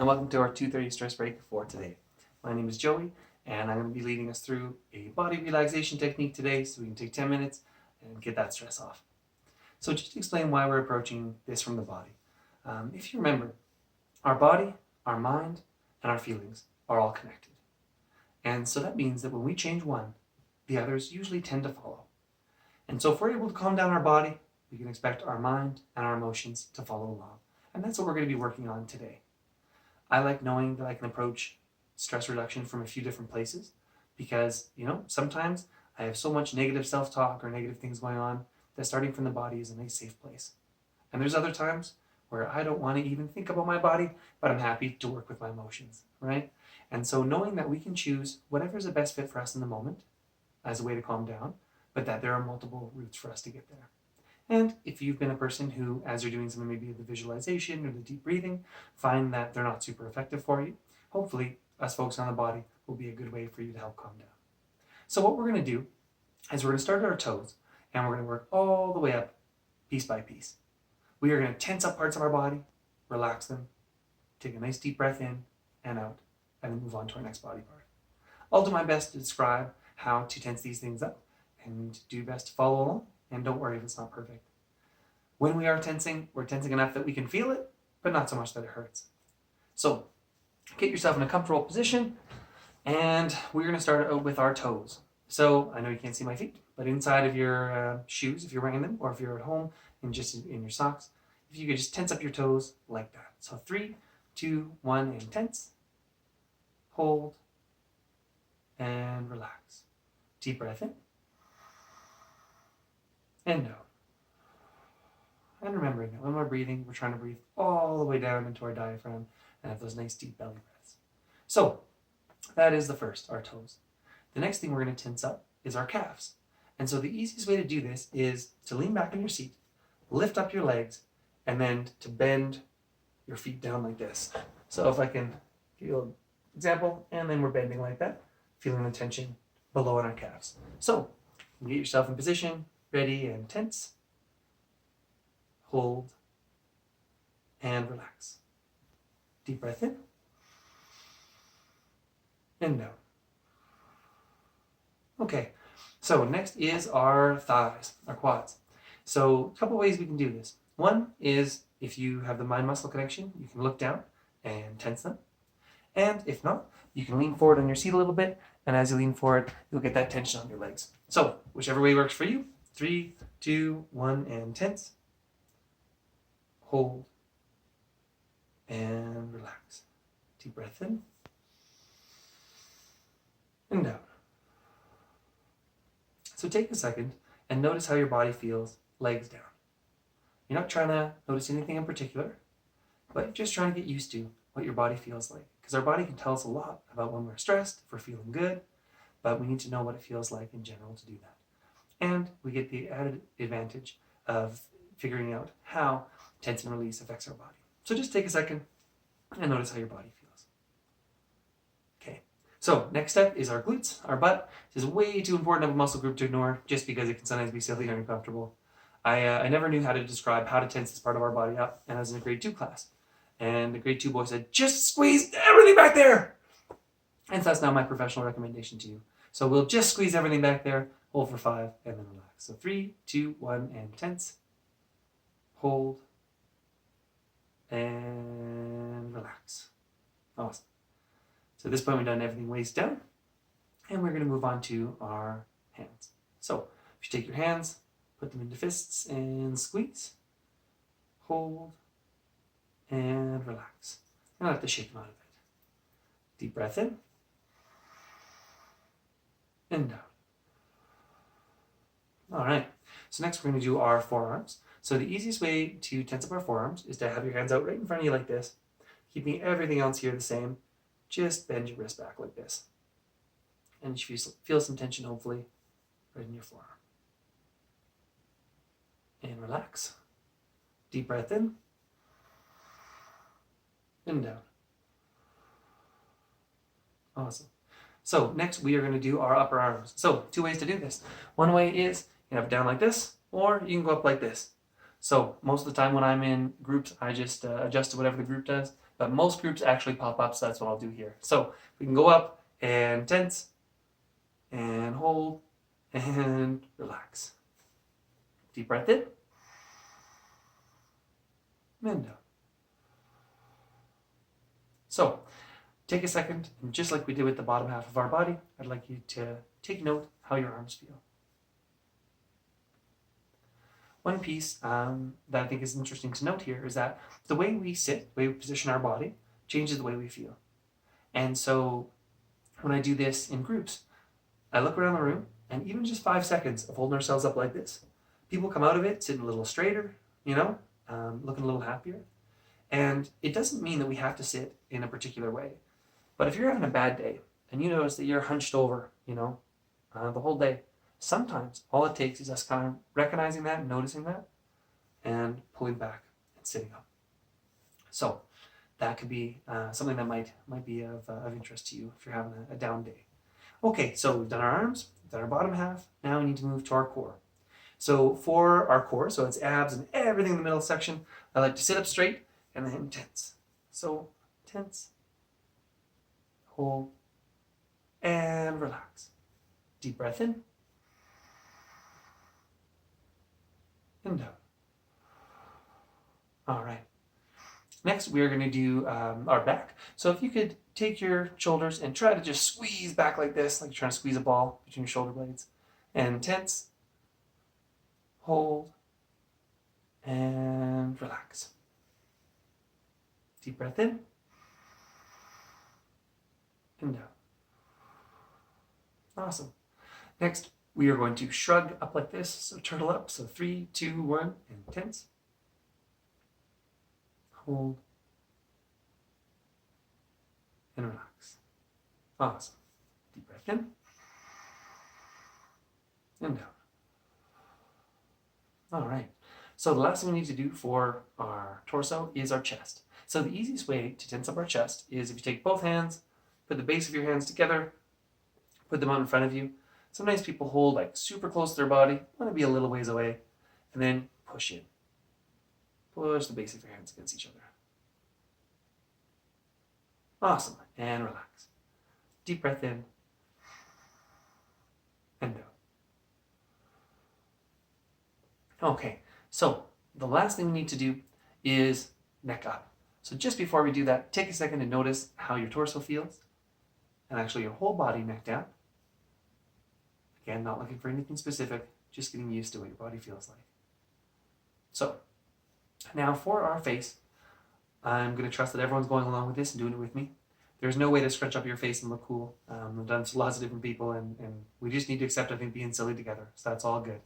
and welcome to our 2:30 stress break for today. My name is Joey, and I'm going to be leading us through a body relaxation technique today so we can take 10 minutes and get that stress off. So just to explain why we're approaching this from the body. If you remember, our body, our mind, and our feelings are all connected. And so that means that when we change one, the others usually tend to follow. And so if we're able to calm down our body, we can expect our mind and our emotions to follow along. And that's what we're going to be working on today. I like knowing that I can approach stress reduction from a few different places because, sometimes I have so much negative self-talk or negative things going on that starting from the body is a nice safe place. And there's other times where I don't want to even think about my body, but I'm happy to work with my emotions, right? And so knowing that we can choose whatever is the best fit for us in the moment as a way to calm down, but that there are multiple routes for us to get there. And if you've been a person who, as you're doing something, maybe the visualization or the deep breathing, find that they're not super effective for you, hopefully us focusing on the body will be a good way for you to help calm down. So what we're going to do is we're going to start at our toes and we're going to work all the way up piece by piece. We are going to tense up parts of our body, relax them, take a nice deep breath in and out, and then move on to our next body part. I'll do my best to describe how to tense these things up and do best to follow along. And don't worry if it's not perfect. When we are tensing, we're tensing enough that we can feel it, but not so much that it hurts. So get yourself in a comfortable position, and we're going to start out with our toes. So I know you can't see my feet, but inside of your shoes, if you're wearing them, or if you're at home and just in your socks, if you could just tense up your toes like that. So 3, 2, 1, and tense. Hold. And relax. Deep breath in. And out. And remembering that when we're breathing, we're trying to breathe all the way down into our diaphragm and have those nice deep belly breaths. So that is the first, our toes. The next thing we're going to tense up is our calves. And so the easiest way to do this is to lean back in your seat, lift up your legs, and then to bend your feet down like this. So if I can give you an example, and then we're bending like that, feeling the tension below in our calves. So get yourself in position, ready and tense. Hold. And relax. Deep breath in. And out. Okay, so next is our thighs, our quads. So a couple ways we can do this. One is if you have the mind-muscle connection, you can look down and tense them. And if not, you can lean forward on your seat a little bit, and as you lean forward, you'll get that tension on your legs. So whichever way works for you. 3, 2, 1, and tense. Hold. And relax. Deep breath in. And out. So take a second and notice how your body feels, legs down. You're not trying to notice anything in particular, but you're just trying to get used to what your body feels like. Because our body can tell us a lot about when we're stressed, if we're feeling good, but we need to know what it feels like in general to do that. And we get the added advantage of figuring out how tense and release affects our body. So just take a second and notice how your body feels. Okay, so next step is our glutes, our butt. This is way too important of a muscle group to ignore just because it can sometimes be silly and uncomfortable. I never knew how to describe how to tense this part of our body up, and I was in a grade 2 class. And the grade 2 boy said, just squeeze everything back there. And so that's now my professional recommendation to you. So we'll just squeeze everything back there, hold for 5, and then relax. So 3, 2, 1, and tense. Hold. And relax. Awesome. So at this point, we've done everything waist down. And we're going to move on to our hands. So if you take your hands, put them into fists and squeeze. Hold. And relax. And I have to shake them out of it. Deep breath in. And down. All right. So next we're going to do our forearms. So the easiest way to tense up our forearms is to have your hands out right in front of you like this, keeping everything else here the same. Just bend your wrist back like this. And you feel some tension, hopefully, right in your forearm. And relax. Deep breath in. And down. Awesome. So next we are going to do our upper arms. So 2 ways to do this. One way is you can have it down like this, or you can go up like this. So most of the time when I'm in groups, I just adjust to whatever the group does. but most groups actually pop up, so that's what I'll do here. So we can go up and tense and hold and relax. Deep breath in and down. So take a second, and just like we did with the bottom half of our body, I'd like you to take note how your arms feel. One piece that I think is interesting to note here is that the way we sit, the way we position our body, changes the way we feel. And so when I do this in groups, I look around the room, and even just 5 seconds of holding ourselves up like this, people come out of it sitting a little straighter, looking a little happier. And it doesn't mean that we have to sit in a particular way. But if you're having a bad day and you notice that you're hunched over, the whole day, sometimes all it takes is us kind of recognizing that, noticing that, and pulling back and sitting up. So that could be something that might be of interest to you if you're having a down day. Okay, so we've done our arms, we've done our bottom half. Now we need to move to our core. So for our core, so it's abs and everything in the middle section, I like to sit up straight and then tense. So tense, hold, and relax. Deep breath in and down. All right. Next, we are going to do our back. So if you could take your shoulders and try to just squeeze back like this, like you're trying to squeeze a ball between your shoulder blades. And tense, hold, and relax. Deep breath in and down. Awesome. Next, we are going to shrug up like this. So turtle up. So 3, 2, 1, and tense. Hold. And relax. Awesome. Deep breath in. And down. All right. So the last thing we need to do for our torso is our chest. So the easiest way to tense up our chest is if you take both hands, put the base of your hands together, put them out in front of you. Sometimes people hold like super close to their body, want to be a little ways away, and then push in. Push the base of your hands against each other. Awesome. And relax. Deep breath in and down. Okay, so the last thing we need to do is neck up. So just before we do that, take a second to notice how your torso feels and actually your whole body neck down. Again, not looking for anything specific, just getting used to what your body feels like. So now for our face, I'm going to trust that everyone's going along with this and doing it with me. There's no way to scrunch up your face and look cool. I've done this with lots of different people, and we just need to accept, I think, being silly together. So that's all good.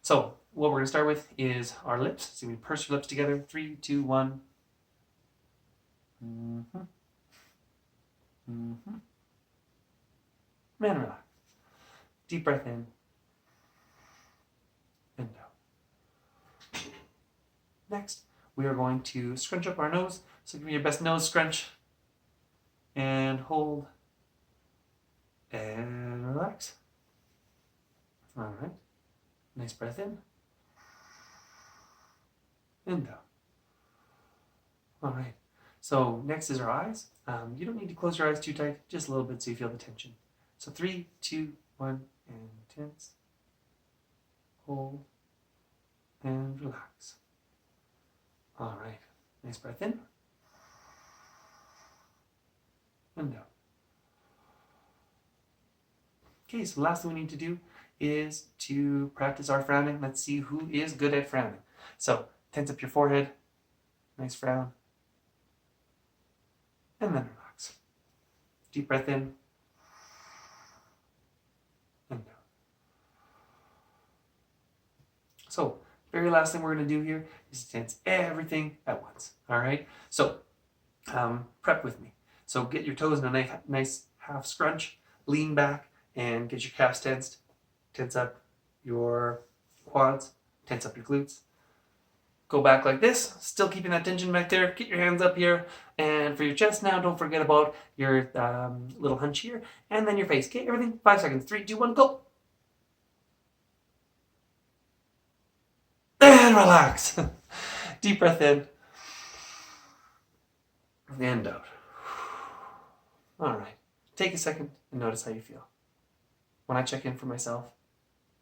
So what we're going to start with is our lips. So we purse your lips together. 3, 2, 1. Mm-hmm. Mm-hmm. And relax. Deep breath in and down. Next, we are going to scrunch up our nose. So give me your best nose scrunch. And hold. And relax. All right. Nice breath in. And down. All right. So next is our eyes. You don't need to close your eyes too tight, just a little bit so you feel the tension. So 3, 2, 1, and tense. Hold. And relax. All right. Nice breath in. And down. Okay, so the last thing we need to do is to practice our frowning. Let's see who is good at frowning. So tense up your forehead. Nice frown. And then relax. Deep breath in. And down. So very last thing we're going to do here is tense everything at once. All right? So prep with me. So get your toes in a nice half scrunch, lean back, and get your calves tensed. Tense up your quads, tense up your glutes. Go back like this, still keeping that tension back there. Get your hands up here. And for your chest now, don't forget about your little hunch here. And then your face. Okay, everything, 5 seconds. 3, 2, 1, go. And relax. Deep breath in. and out. All right. Take a second and notice how you feel. When I check in for myself,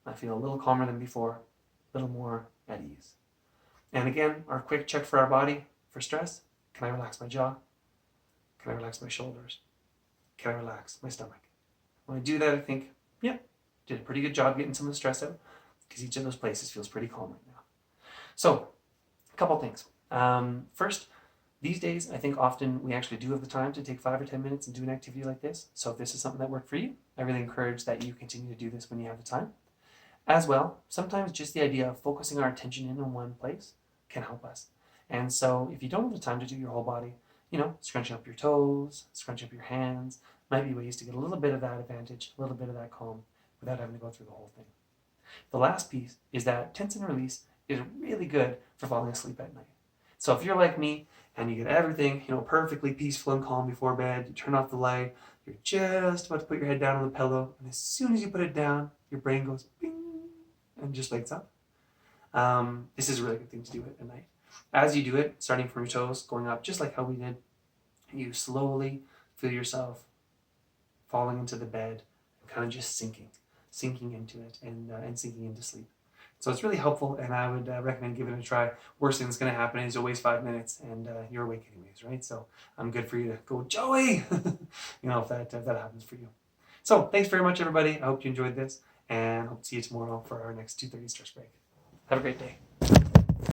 I feel a little calmer than before, a little more at ease. And again, our quick check for our body for stress. Can I relax my jaw? Can I relax my shoulders? Can I relax my stomach? When I do that, I think, yeah, did a pretty good job getting some of the stress out, because each of those places feels pretty calm right now. So, a couple things. First, these days, I think often we actually do have the time to take 5 or 10 minutes and do an activity like this. So if this is something that worked for you, I really encourage that you continue to do this when you have the time. As well, sometimes just the idea of focusing our attention in on one place can help us. And so if you don't have the time to do your whole body, scrunching up your toes, scrunching up your hands, might be ways to get a little bit of that advantage, a little bit of that calm without having to go through the whole thing. The last piece is that tense and release is really good for falling asleep at night. So if you're like me and you get everything, perfectly peaceful and calm before bed, you turn off the light, you're just about to put your head down on the pillow, and as soon as you put it down, your brain goes bing and just wakes up. This is a really good thing to do at night. As you do it, starting from your toes, going up, just like how we did, you slowly feel yourself falling into the bed and kind of just sinking into it and sinking into sleep. So it's really helpful, and I would recommend giving it a try. Worst thing that's going to happen is you'll waste 5 minutes, and you're awake anyways, right? So I'm good for you to go, Joey, if that happens for you. So thanks very much, everybody. I hope you enjoyed this, and hope to see you tomorrow for our next 2:30 stress break. Have a great day.